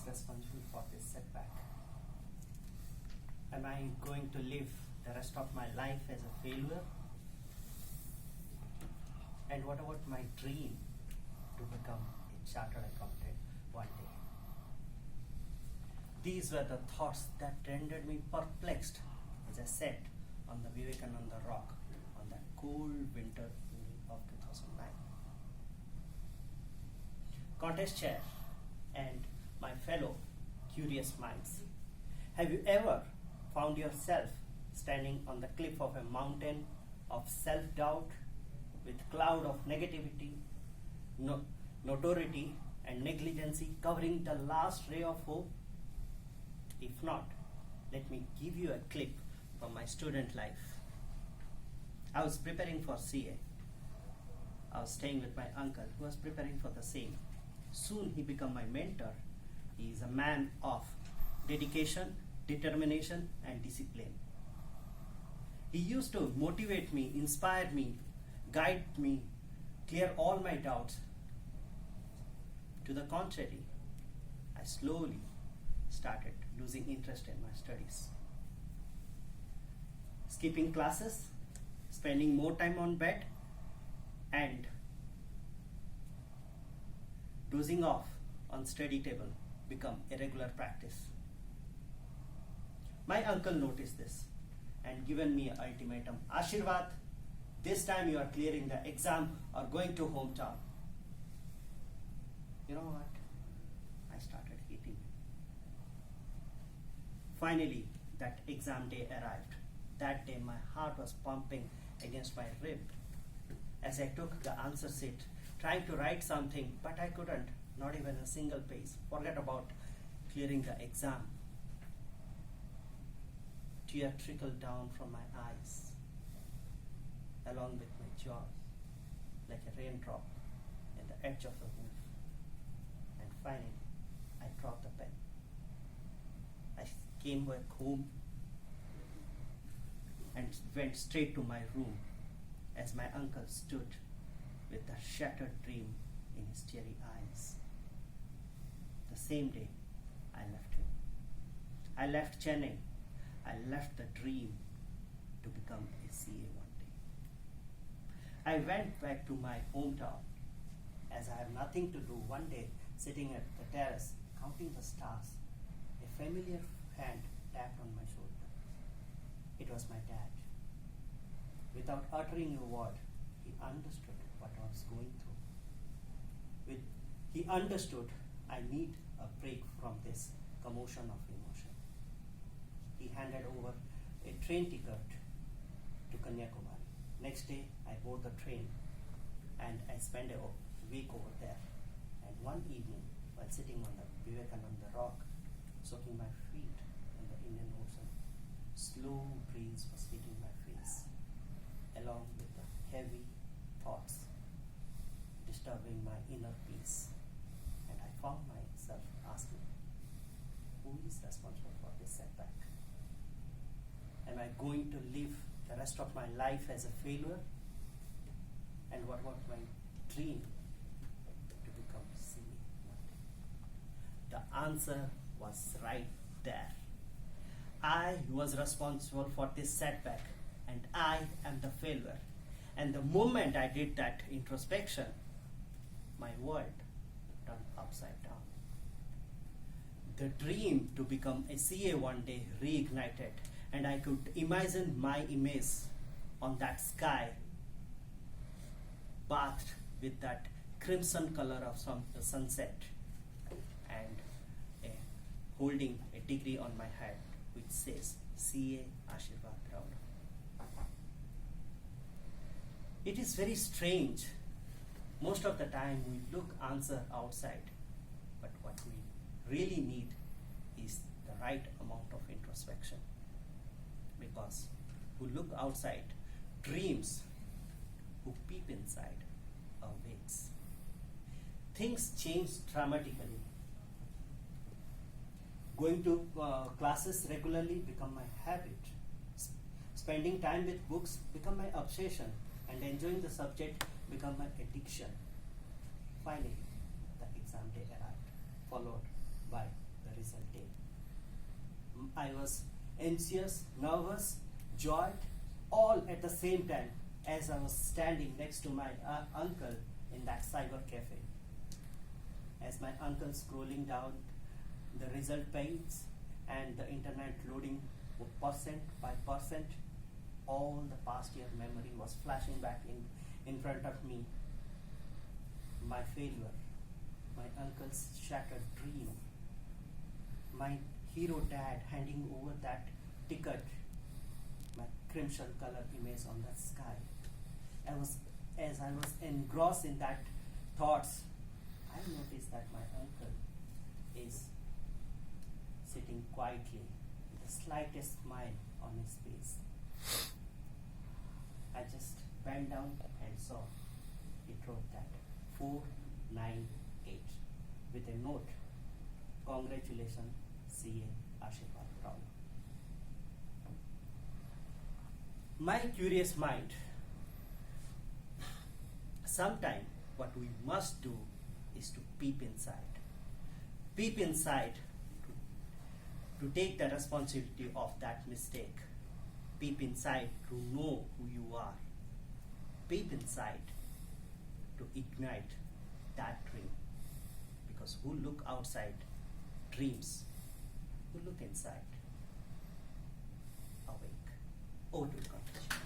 responsible for this setback? Am I going to live the rest of my life as a failure? And what about my dream to become a chartered accountant one day? These were the thoughts that rendered me perplexed as I sat on the Vivekananda rock on that cold winter evening of 2009. Contest chair and my fellow curious minds, have you ever found yourself standing on the cliff of a mountain of self-doubt with cloud of negativity, notoriety and negligency covering the last ray of hope? If not, let me give you a clip from my student life. I was preparing for CA. I was staying with my uncle who was preparing for the same. Soon he became my mentor. He is a man of dedication, determination and discipline. He used to motivate me, inspire me, guide me, clear all my doubts. To the contrary, I slowly started losing interest in my studies. Skipping classes, spending more time on bed, and dozing off on study table become a regular practice. My uncle noticed this and given me an ultimatum. Ashirvad, this time you are clearing the exam or going to hometown. You know what? I started hating him. Finally, that exam day arrived. That day my heart was pumping against my rib as I took the answer sheet, trying to write something, but I couldn't, not even a single page. Forget about clearing the exam. Tears trickled down from my eyes, along with my jaws, like a raindrop at the edge of the roof. And finally, I dropped the pen. I came back home and went straight to my room as my uncle stood with a shattered dream in his teary eyes. The same day, I left him. I left Chennai. I left the dream to become a CA one day. I went back to my hometown as I have nothing to do. One day, sitting at the terrace, counting the stars, a familiar hand tapped on my shoulder. It was my dad. Without uttering a word, he understood what I was going through. He understood I need a break from this commotion of emotion. He handed over a train ticket to Kanyakumari. Next day, I board the train and I spent a week over there. And one evening, while sitting on the Vivekananda rock, soaking my feet in the Indian Ocean, slow breeze was hitting my face, along with the heavy thoughts disturbing my inner peace. And I found myself asking, who is responsible for this setback? Am I going to live the rest of my life as a failure? And what about my dream to become CA? The answer was right there. I was responsible for this setback and I am the failure. And the moment I did that introspection, my world turned upside down. The dream to become a CA one day reignited, and I could imagine my image on that sky, bathed with that crimson color of the sunset, and holding a degree on my head which says CA Ashirvad Rao. It is very strange. Most of the time we look answer outside, but what we really need is the right amount of introspection. Because who look outside dreams, who peep inside awaits. Things change dramatically. Going to classes regularly become my habit. Spending time with books become my obsession, and enjoying the subject become my addiction. Finally, the exam day arrived, followed by I was anxious, nervous, joyed, all at the same time as I was standing next to my uncle in that cyber cafe. As my uncle scrolling down the result page and the internet loading percent by percent, all the past year memory was flashing back in front of me. My failure, my uncle's shattered dream, my hero dad handing over that ticket, my crimson color image on the sky. As I was engrossed in that thoughts, I noticed that my uncle is sitting quietly with the slightest smile on his face. I just bent down and saw it wrote that 498 with a note, "Congratulations, CA Ashirwad Rao." My curious mind, sometime what we must do is to peep inside. Peep inside to take the responsibility of that mistake. Peep inside to know who you are. Peep inside to ignite that dream. Because who look outside dreams, who look inside awake. Over to the competition.